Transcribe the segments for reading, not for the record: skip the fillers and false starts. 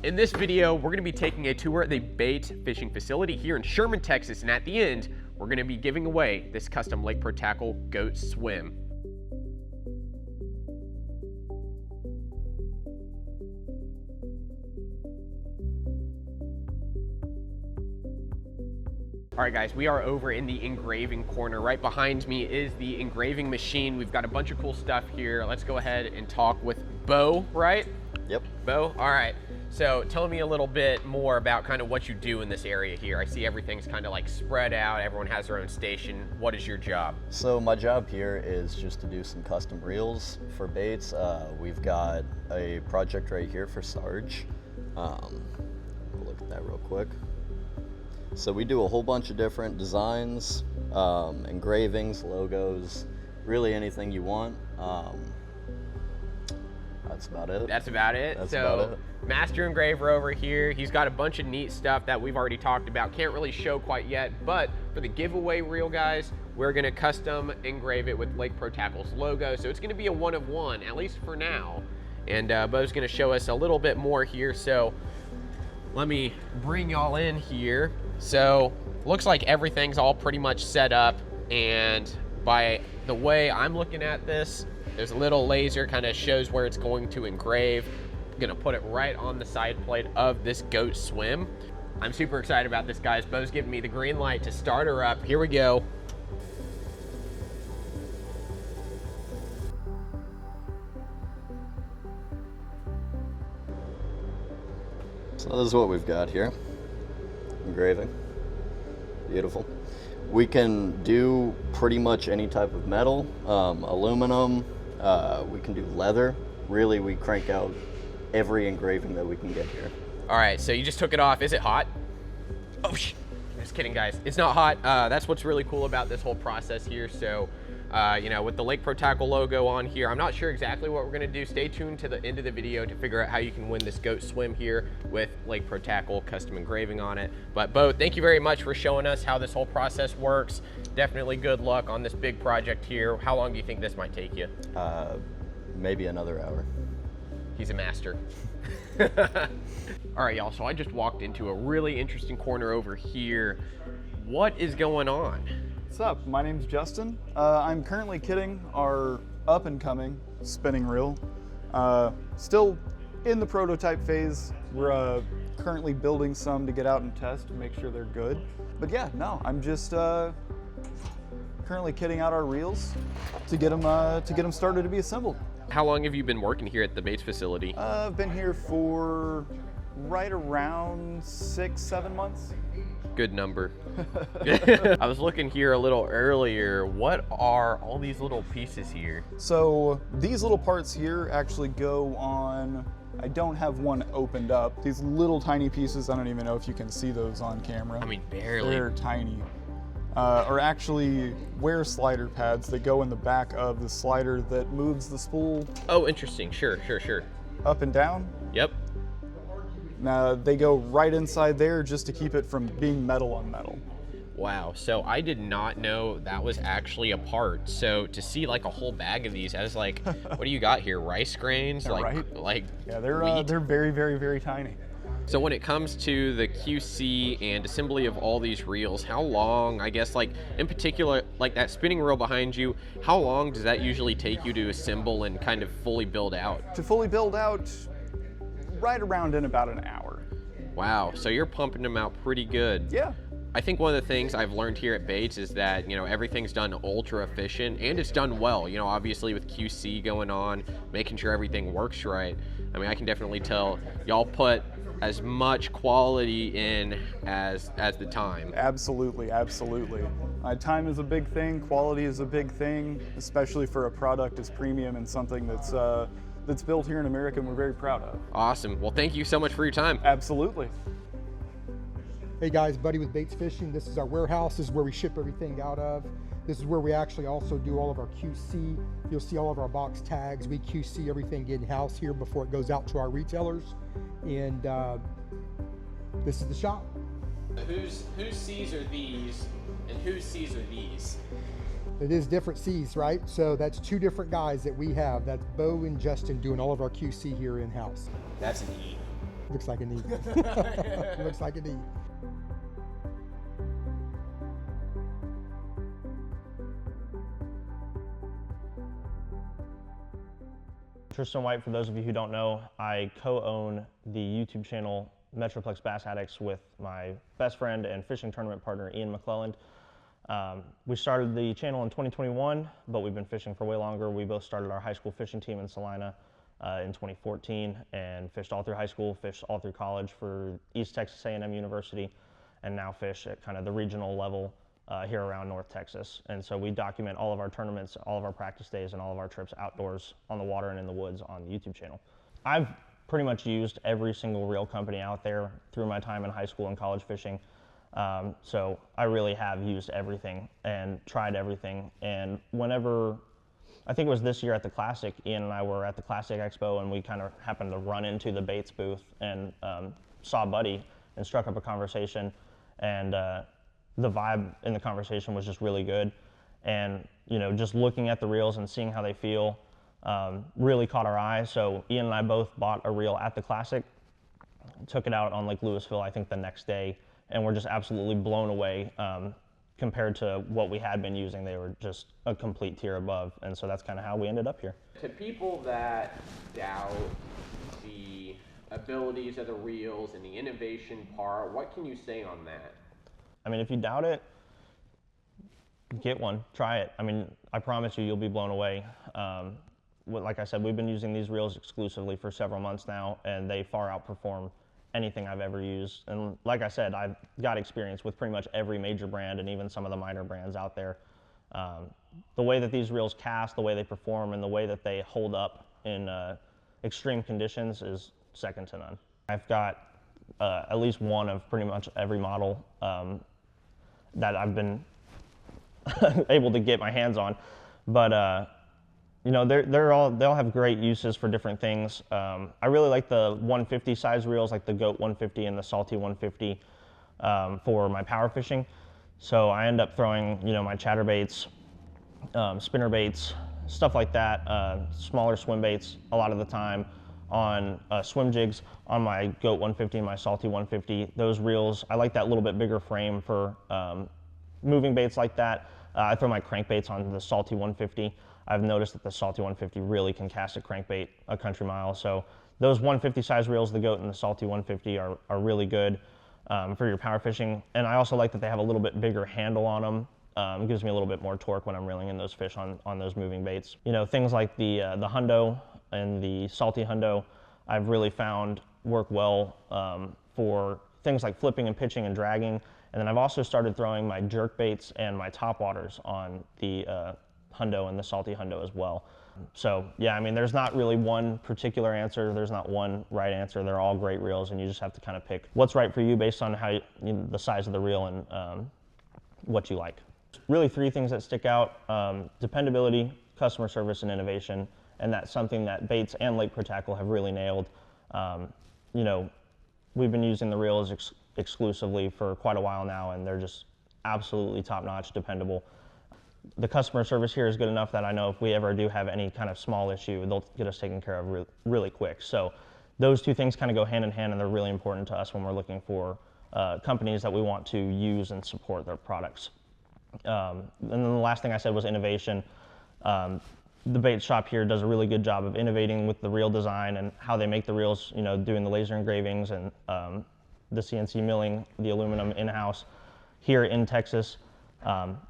In this video, we're gonna be taking a tour at the bait fishing facility here in Sherman, Texas, and at the end, we're gonna be giving away this custom Lake Pro Tackle Goat Swim. All right, guys, we are over in the engraving corner. Right behind me is the engraving machine. We've got a bunch of cool stuff here. Let's go ahead and talk with Bo, right? Yep. Bo, all right. So tell me a little bit more about kind of what you do in this area here. I see everything's kind of like spread out. Everyone has their own station. What is your job? So my job here is just to do some custom reels for baits. We've got a project right here for Sarge. We'll look at that real quick. So we do a whole bunch of different designs, engravings, logos, really anything you want. That's about it. That's about it. That's so, about it. Master engraver over here. He's got a bunch of neat stuff that we've already talked about. Can't really show quite yet, but for the giveaway reel, guys, we're gonna custom engrave it with Lake Pro Tackle's logo. So it's gonna be a one of one, at least for now. And Bo's gonna show us a little bit more here. So let me bring y'all in here. So looks like everything's all pretty much set up, and by the way I'm looking at this, there's a little laser kind of shows where it's going to engrave. I'm gonna put it right on the side plate of this Goat Swim. I'm super excited about this, guys. Bo's giving me the green light to start her up. Here we go. So this is what we've got here. Engraving. Beautiful. We can do pretty much any type of metal, aluminum, we can do leather. Really, we crank out every engraving that we can get here. All right, so you just took it off. Is it hot? Oh, just kidding, guys. It's not hot. That's what's really cool about this whole process here. So, you know, with the Lake Pro Tackle logo on here, I'm not sure exactly what we're gonna do. Stay tuned to the end of the video to figure out how you can win this Goat Swim here with Lake Pro Tackle custom engraving on it. But Bo, thank you very much for showing us how this whole process works. Definitely good luck on this big project here. How long do you think this might take you? Maybe another hour. He's a master. All right, y'all, so I just walked into a really interesting corner over here. What is going on? What's up? My name's Justin. I'm currently kitting our up-and-coming spinning reel. Still in the prototype phase. We're currently building some to get out and test to make sure they're good. But yeah, no, I'm just currently kitting out our reels to get them started to be assembled. How long have you been working here at the baits facility? I've been here for right around 6-7 months. Good number. I was looking here a little earlier. What are all these little pieces here? So these little parts here actually go on, I don't have one opened up. These little tiny pieces, I don't even know if you can see those on camera. I mean, barely. They're tiny. Are actually wear slider pads that go in the back of the slider that moves the spool. Oh, interesting. Sure. Up and down. Yep. Now they go right inside there just to keep it from being metal on metal. Wow, so I did not know that was actually a part. So to see like a whole bag of these, I was like, what do you got here? Rice grains? Yeah, like yeah, they're very, very, very tiny. So when it comes to the QC and assembly of all these reels, how long, I guess, like in particular, like that spinning reel behind you, how long does that usually take you to assemble and kind of fully build out? To fully build out, right around in about an hour. Wow, so you're pumping them out pretty good. Yeah. I think one of the things I've learned here at Baits is that, you know, everything's done ultra efficient and it's done well, you know, obviously with QC going on, making sure everything works right. I mean, I can definitely tell y'all put as much quality in as the time. Absolutely. Time is a big thing, quality is a big thing, especially for a product as premium and something that's built here in America and we're very proud of. Awesome. Well, thank you so much for your time. Absolutely. Hey guys, Buddy with Baits Fishing. This is our warehouse. This is where we ship everything out of. This is where we actually also do all of our QC. You'll see all of our box tags. We QC everything in-house here before it goes out to our retailers. And this is the shop. Whose C's are these and whose C's are these? It is different C's, right? So that's two different guys that we have. That's Bo and Justin doing all of our QC here in-house. That's an E. Looks like a need. Looks like a need. Tristan White, for those of you who don't know, I co-own the YouTube channel Metroplex Bass Addicts with my best friend and fishing tournament partner, Ian McClelland. We started the channel in 2021, but we've been fishing for way longer. We both started our high school fishing team in Salina in 2014 and fished all through high school, fished all through college for East Texas A&M University, and now fish at kind of the regional level here around North Texas. And so we document all of our tournaments, all of our practice days, and all of our trips outdoors on the water and in the woods on the YouTube channel. I've pretty much used every single reel company out there through my time in high school and college fishing. So I really have used everything and tried everything. And whenever, I think it was this year at the Classic, Ian and I were at the Classic Expo, and we kind of happened to run into the baits booth and saw Buddy and struck up a conversation. And the vibe in the conversation was just really good. And, you know, just looking at the reels and seeing how they feel really caught our eye. So Ian and I both bought a reel at the Classic, took it out on Lake Louisville, I think the next day, and we're just absolutely blown away compared to what we had been using. They were just a complete tier above, and so that's kind of how we ended up here. To people that doubt the abilities of the reels and the innovation part, what can you say on that? I mean, if you doubt it, get one, try it. I mean, I promise you, you'll be blown away. Like I said, we've been using these reels exclusively for several months now, and they far outperform anything I've ever used. And like I said, I've got experience with pretty much every major brand and even some of the minor brands out there. The way that these reels cast, the way they perform, and the way that they hold up in extreme conditions is second to none. I've got at least one of pretty much every model that I've been able to get my hands on, but you know, they'll have great uses for different things. I really like the 150 size reels, like the Goat 150 and the Salty 150 for my power fishing. So I end up throwing, you know, my chatterbaits, spinner baits, stuff like that, smaller swim baits a lot of the time on swim jigs on my Goat 150 and my Salty 150. Those reels, I like that little bit bigger frame for moving baits like that. I throw my crankbaits on the Salty 150. I've noticed that the Salty 150 really can cast a crankbait a country mile. So those 150 size reels, the Goat and the Salty 150 are really good for your power fishing. And I also like that they have a little bit bigger handle on them. It gives me a little bit more torque when I'm reeling in those fish on those moving baits. You know, things like the hundo and the Salty hundo, I've really found work well for things like flipping and pitching and dragging. And then I've also started throwing my jerk baits and my top waters on the hundo and the Salty hundo as well. So yeah, I mean, there's not really one particular answer. There's not one right answer. They're all great reels, and you just have to kind of pick what's right for you based on how the size of the reel and what you like. Really, three things that stick out: dependability, customer service, and innovation. And that's something that Baits and Lake Pro Tackle have really nailed. You know, we've been using the reels exclusively for quite a while now, and they're just absolutely top-notch, dependable. The customer service here is good enough that I know if we ever do have any kind of small issue, they'll get us taken care of really quick. So those two things kind of go hand in hand, and they're really important to us when we're looking for companies that we want to use and support their products. And then the last thing I said was innovation. The bait shop here does a really good job of innovating with the reel design and how they make the reels, you know, doing the laser engravings and the CNC milling, the aluminum in-house here in Texas.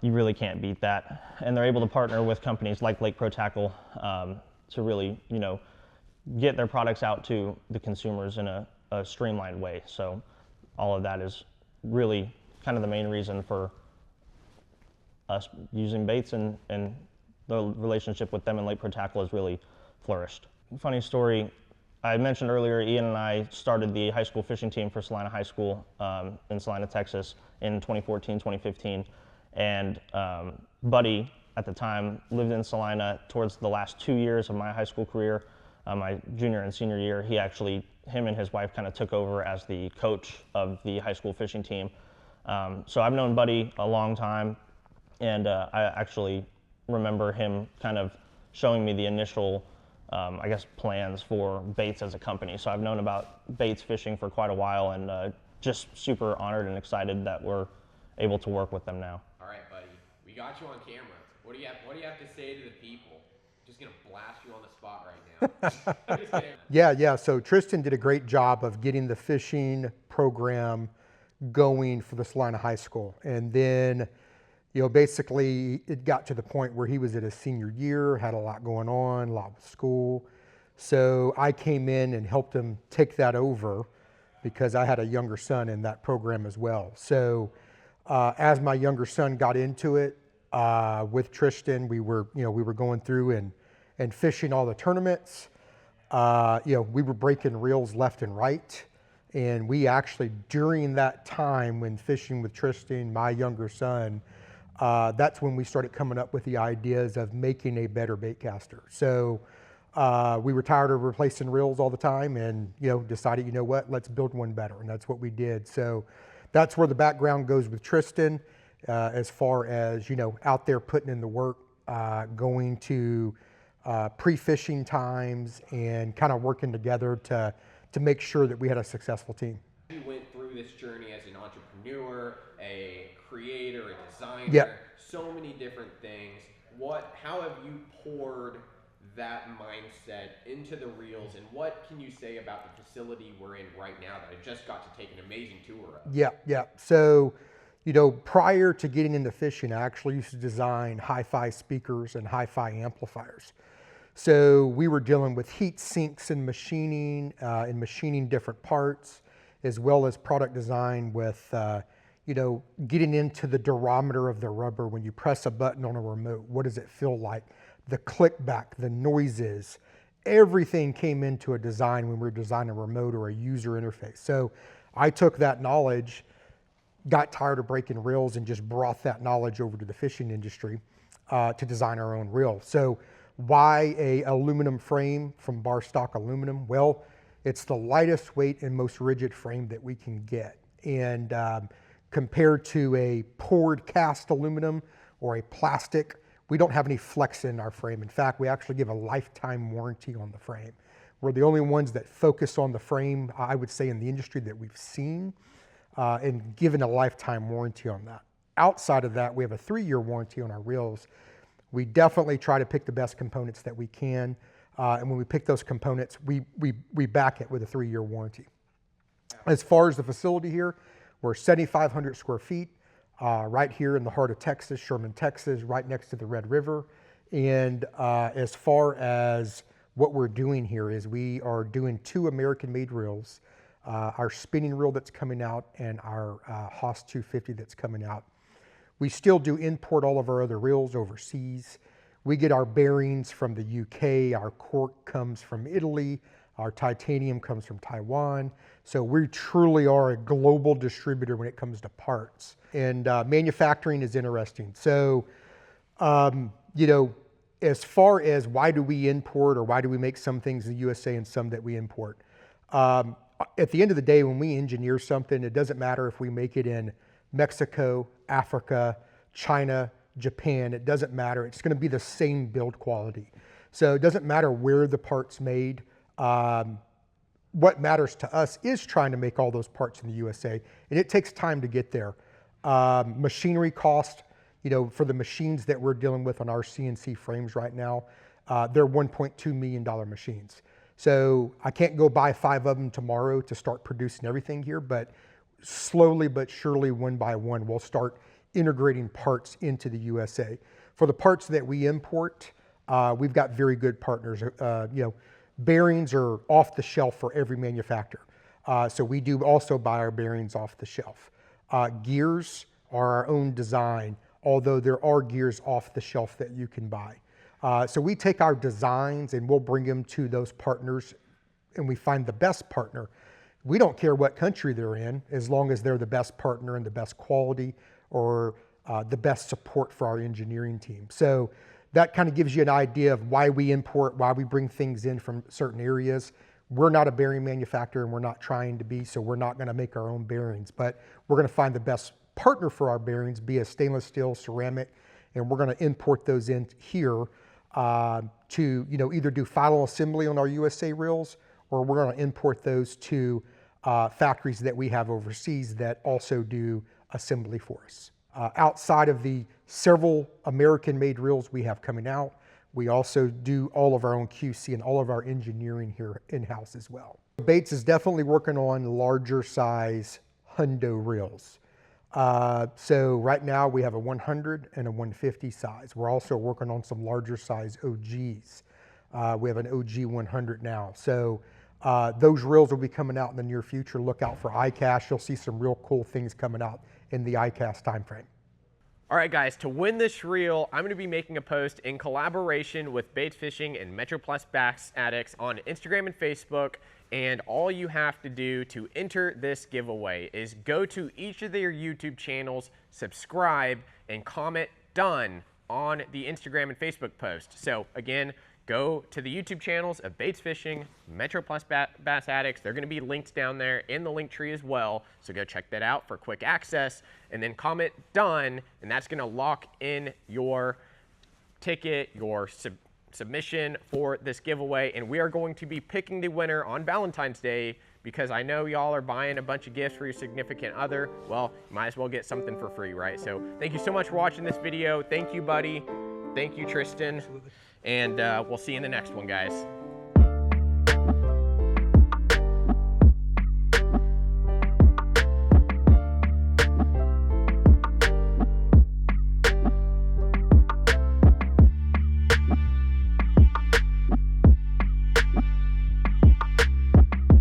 You really can't beat that. And they're able to partner with companies like Lake Pro Tackle to really, you know, get their products out to the consumers in a streamlined way. So all of that is really kind of the main reason for us using Baits, and the relationship with them and Lake Pro Tackle has really flourished. Funny story, I mentioned earlier, Ian and I started the high school fishing team for Salina High School in Salina, Texas in 2014, 2015. And Buddy, at the time, lived in Salina towards the last 2 years of my high school career. My junior and senior year, him and his wife kind of took over as the coach of the high school fishing team. So I've known Buddy a long time, and I actually remember him kind of showing me the initial I guess, plans for baits as a company. So I've known about baits fishing for quite a while, and just super honored and excited that we're able to work with them now. All right, buddy, we got you on camera. What do you have to say to the people? Just gonna blast you on the spot right now. I'm just kidding. Yeah. So Tristan did a great job of getting the fishing program going for the Salina High School. And then, basically it got to the point where he was at his senior year, had a lot going on, a lot with school. So I came in and helped him take that over because I had a younger son in that program as well. So as my younger son got into it, with Tristan, we were going through and fishing all the tournaments. We were breaking reels left and right. And we actually, during that time when fishing with Tristan, my younger son, that's when we started coming up with the ideas of making a better bait caster. So we were tired of replacing reels all the time and, decided, let's build one better. And that's what we did. So that's where the background goes with Tristan, as far as, out there putting in the work, going to pre-fishing times and kind of working together to make sure that we had a successful team. You went through this journey as an entrepreneur, a creator, a designer, Yep. so many different things. How have you poured that mindset into the reels, and what can you say about the facility we're in right now that I just got to take an amazing tour of? Yeah. So, prior to getting into fishing, I actually used to design hi-fi speakers and hi-fi amplifiers. So we were dealing with heat sinks and machining different parts, as well as product design with, getting into the durometer of the rubber. When you press a button on a remote, what does it feel like? The click back, the noises, everything came into a design when we were designing a remote or a user interface. So I took that knowledge, got tired of breaking reels, and just brought that knowledge over to the fishing industry to design our own reel. So why a aluminum frame from bar stock aluminum? Well, it's the lightest weight and most rigid frame that we can get. And compared to a poured cast aluminum or a plastic, we don't have any flex in our frame. In fact, we actually give a lifetime warranty on the frame. We're the only ones that focus on the frame, I would say, in the industry that we've seen, and given a lifetime warranty on that. Outside of that, we have a 3-year warranty on our reels. We definitely try to pick the best components that we can. And when we pick those components, we back it with a 3-year warranty. As far as the facility here, we're 7,500 square feet, right here in the heart of Texas, Sherman, Texas, right next to the Red River. And as far as what we're doing here is we are doing 2 American-made reels, our spinning reel that's coming out and our Haas 250 that's coming out. We still do import all of our other reels overseas. We get our bearings from the UK, our cork comes from Italy, our titanium comes from Taiwan. So we truly are a global distributor when it comes to parts. And manufacturing is interesting. So, as far as why do we import or why do we make some things in the USA and some that we import? At the end of the day, when we engineer something, it doesn't matter if we make it in Mexico, Africa, China, Japan, it doesn't matter. It's going to be the same build quality. So it doesn't matter where the part's made. What matters to us is trying to make all those parts in the USA, and it takes time to get there. Machinery cost, for the machines that we're dealing with on our CNC frames right now, they're $1.2 million machines. So I can't go buy 5 of them tomorrow to start producing everything here, but slowly but surely, one by one, we'll start integrating parts into the USA. For the parts that we import, we've got very good partners. Bearings are off the shelf for every manufacturer. So we do also buy our bearings off the shelf. Gears are our own design, although there are gears off the shelf that you can buy. So we take our designs and we'll bring them to those partners, and we find the best partner. We don't care what country they're in, as long as they're the best partner and the best quality or the best support for our engineering team. So that kind of gives you an idea of why we import, why we bring things in from certain areas. We're not a bearing manufacturer, and we're not trying to be, so we're not going to make our own bearings, but we're going to find the best partner for our bearings, be it stainless steel, ceramic, and we're going to import those in here to either do final assembly on our USA reels, or we're going to import those to factories that we have overseas that also do assembly for us. Outside of the several American-made reels we have coming out, we also do all of our own QC and all of our engineering here in-house as well. Baits is definitely working on larger size hundo reels. So right now we have a 100 and a 150 size. We're also working on some larger size OGs. We have an OG 100 now. So those reels will be coming out in the near future. Look out for iCast. You'll see some real cool things coming out in the iCast timeframe. All right, guys, to win this reel, I'm going to be making a post in collaboration with Baits Fishing and Metroplex Bass Addicts on Instagram and Facebook. And all you have to do to enter this giveaway is go to each of their YouTube channels, subscribe, and comment "done" on the Instagram and Facebook post. So again, go to the YouTube channels of Baits Fishing, Metroplex Bass Addicts. They're going to be linked down there in the link tree as well. So go check that out for quick access, and then comment "done," and that's going to lock in your ticket, your submission for this giveaway. And we are going to be picking the winner on Valentine's Day, because I know y'all are buying a bunch of gifts for your significant other. Well, you might as well get something for free, right? So thank you so much for watching this video. Thank you, buddy. Thank you, Tristan. Absolutely. And we'll see you in the next one, guys.